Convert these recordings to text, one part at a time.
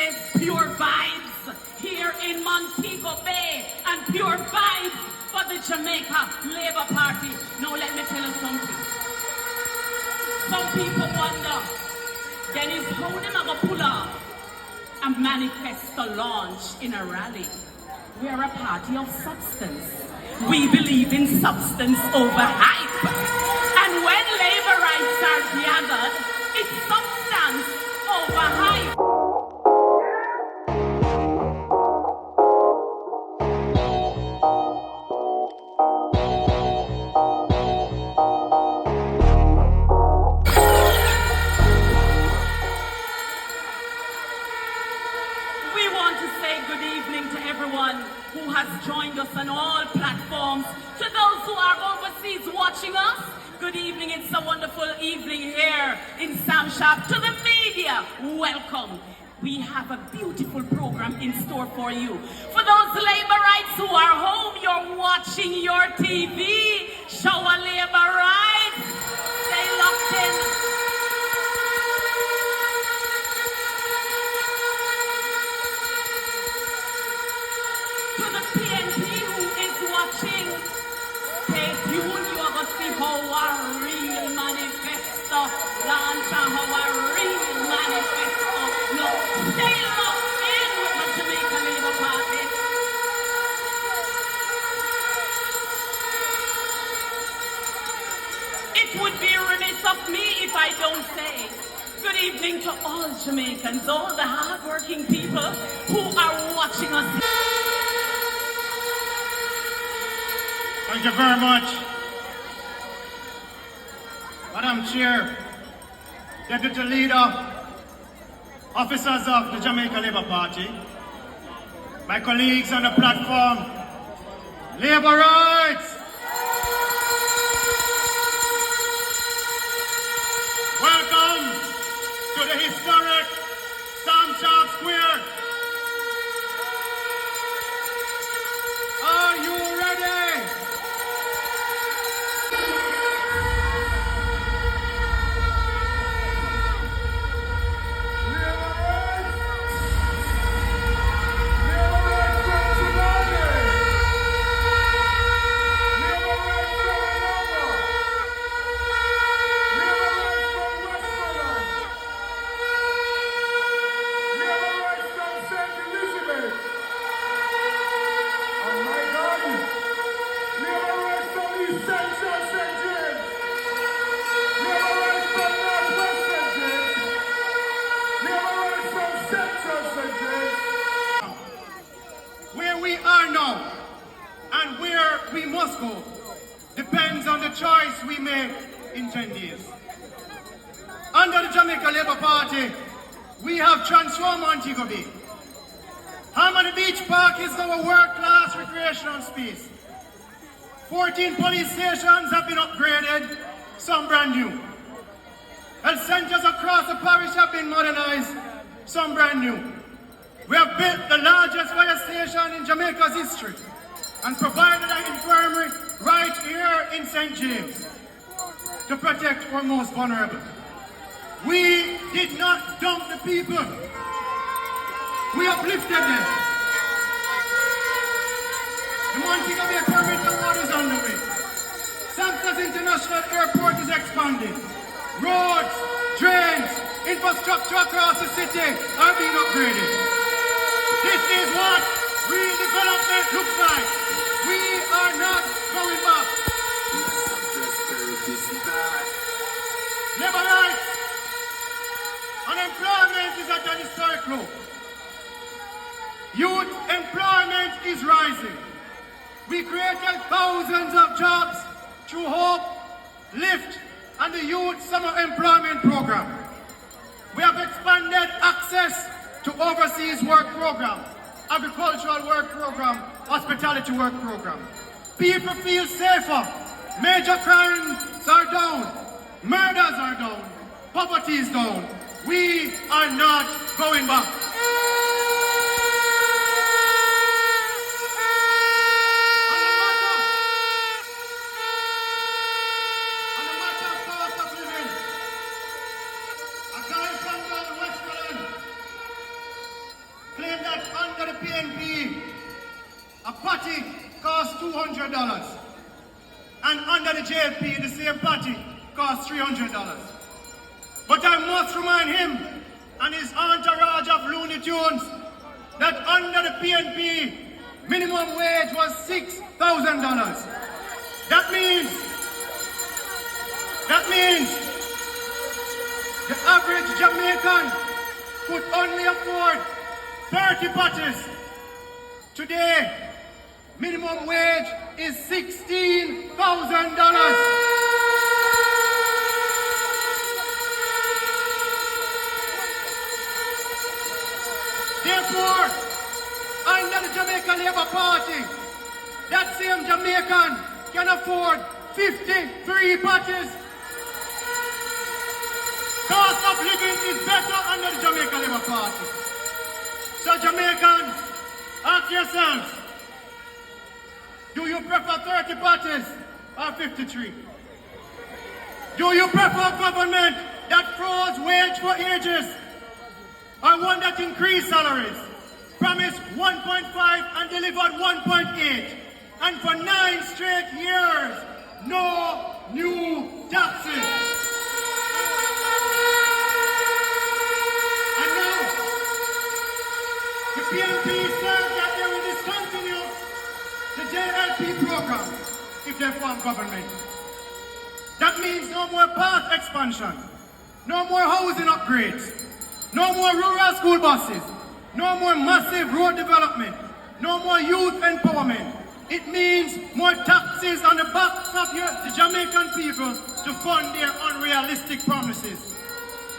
is pure vibes here in Montego Bay and pure vibes for the Jamaica Labour Party. Now let me tell you something. Some people wonder, Dennis, how them are going to pull off a manifesto launch in a rally? We are a party of substance. We believe in substance over hype. And when labor rights are gathered, it's substance over hype. Who has joined us on all platforms. To those who are overseas watching us, good evening. It's a wonderful evening here in Sam Shop. To the media, welcome. We have a beautiful program in store for you. For those labor rights who are home, you're watching your TV. Show our labor rights. Stay locked in. Stay tuned, you are going to see how a real manifesto launch and how a real manifesto look. Stay locked in with the Jamaica Labour Party. It would be remiss of me if I don't say good evening to all Jamaicans, all the hard-working people who are watching us. Thank you very much. Madam Chair, Deputy Leader, officers of the Jamaica Labour Party, my colleagues on the platform, labor rights! Welcome to the historic Sam Shop Square. Are you ready? Where we are now and where we must go depends on the choice we make in 10 days. Under the Jamaica Labour Party, we have transformed Montego Bay. Harmony Beach Park is our world-class recreational space. 14 police stations have been upgraded, some brand new. Health centers across the parish have been modernized, some brand new. We have built the largest fire station in Jamaica's history and provided an infirmary right here in St. James to protect our most vulnerable. We did not dump the people. We uplifted them. The Montego Bay permit award is underway. Santos International Airport is expanding. Roads, drains, infrastructure across the city are being upgraded. This is what real development looks like. We are not going back. Labor rights. Unemployment is at an historic low. Youth employment is rising. We created thousands of jobs through Hope, Lift, and the Youth Summer Employment Program. We have expanded access to overseas work program, agricultural work program, hospitality work program. People feel safer. Major crimes are down. Murders are down. Poverty is down. We are not going back. PNP, a patty costs $200. And under the JLP, the same patty costs $300. But I must remind him and his entourage of Looney Tunes that under the PNP, minimum wage was $6,000. That means the average Jamaican could only afford 30 patties. Today, minimum wage is $16,000. Therefore, under the Jamaica Labour Party, that same Jamaican can afford 53 patties. Cost of living is better under the Jamaica Labour Party. So Jamaicans, ask yourselves, do you prefer 30 patties or 53? Do you prefer a government that froze wage for ages or one that increased salaries, promised 1.5 and delivered 1.8, and for 9 straight years, no new taxes? And now, the PNP says that they will discontinue the JLP program if they form government. That means no more park expansion, no more housing upgrades, no more rural school buses, no more massive road development, no more youth empowerment. It means more taxes on the backs of the Jamaican people to fund their unrealistic promises.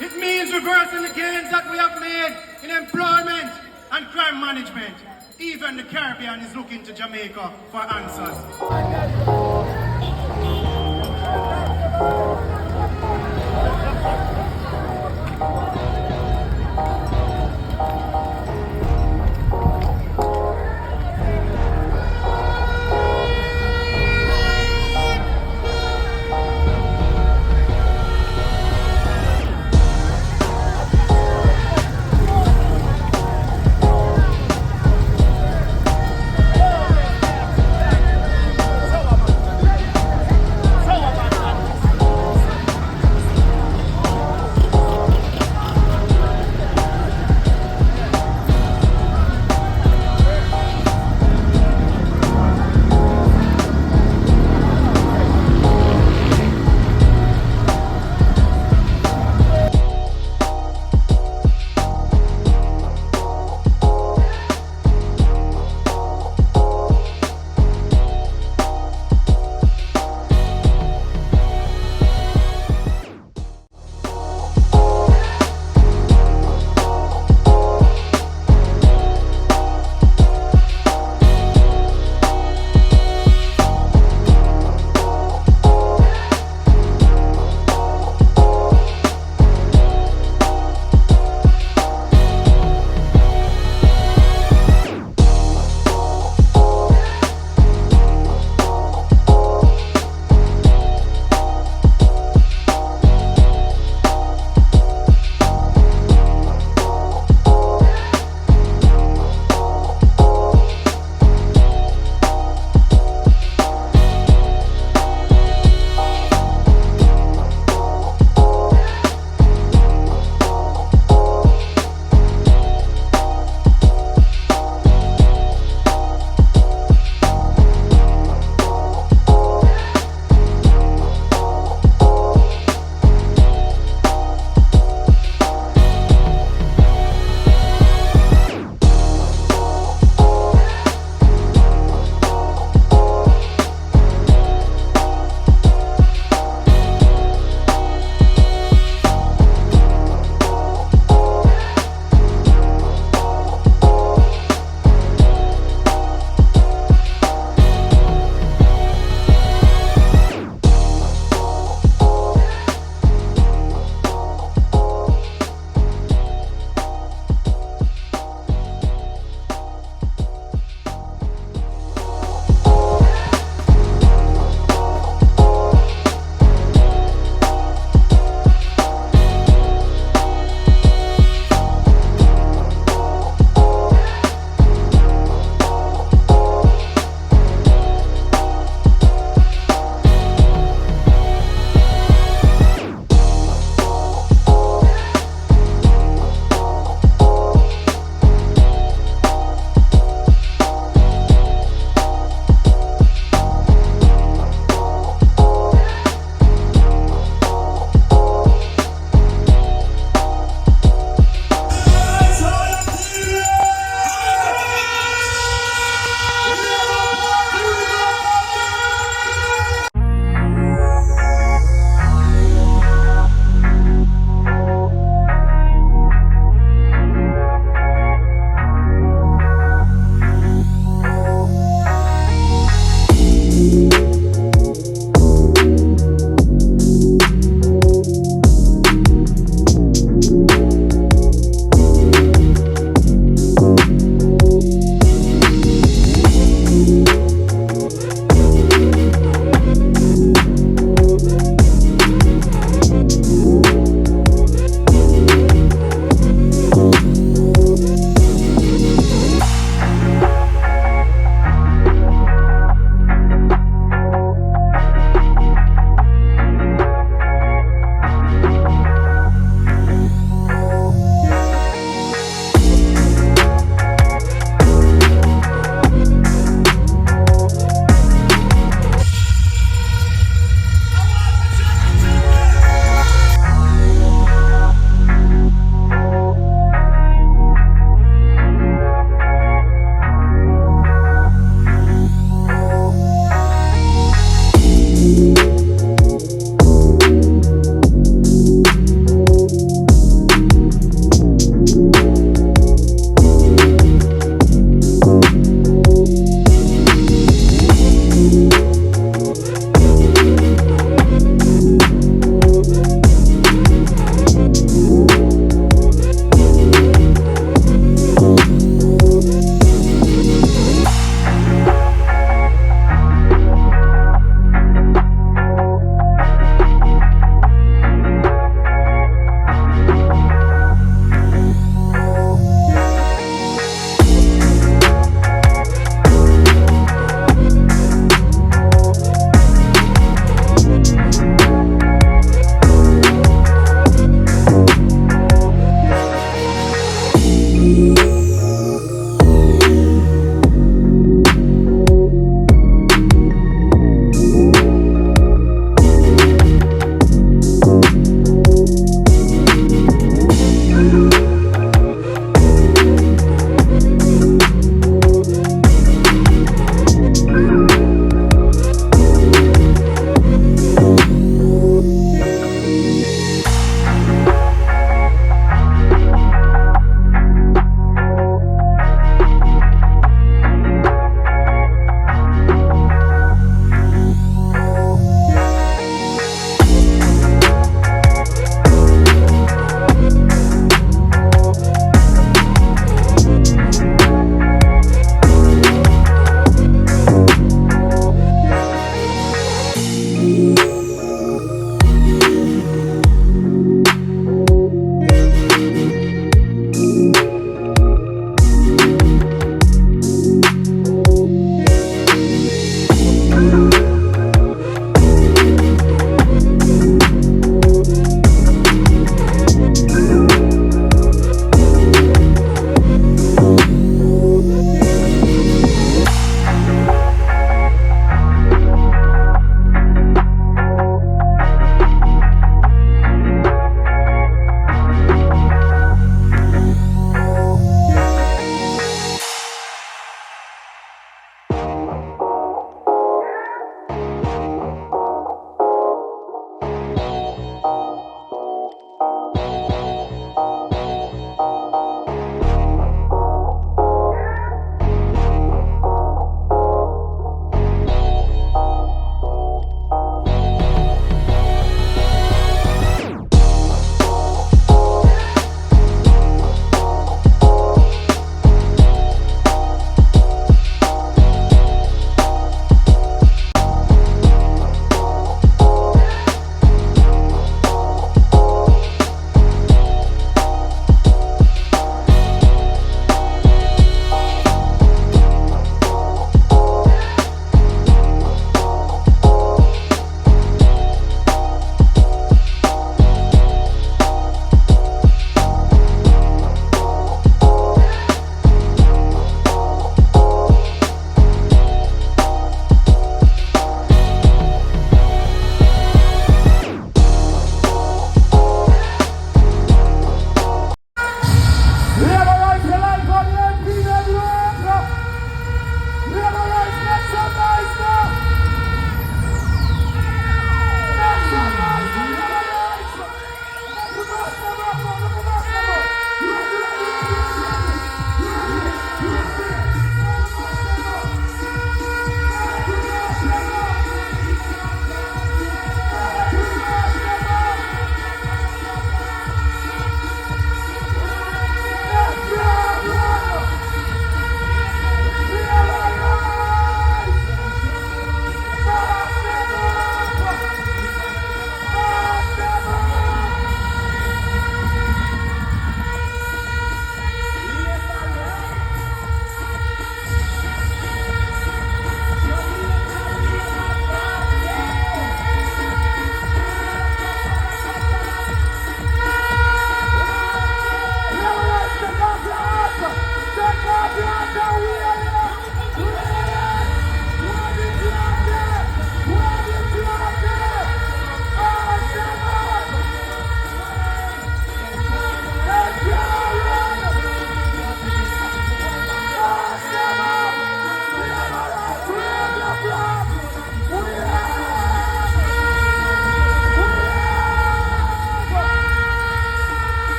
It means reversing the gains that we have made in employment and crime management. Even the Caribbean is looking to Jamaica for answers.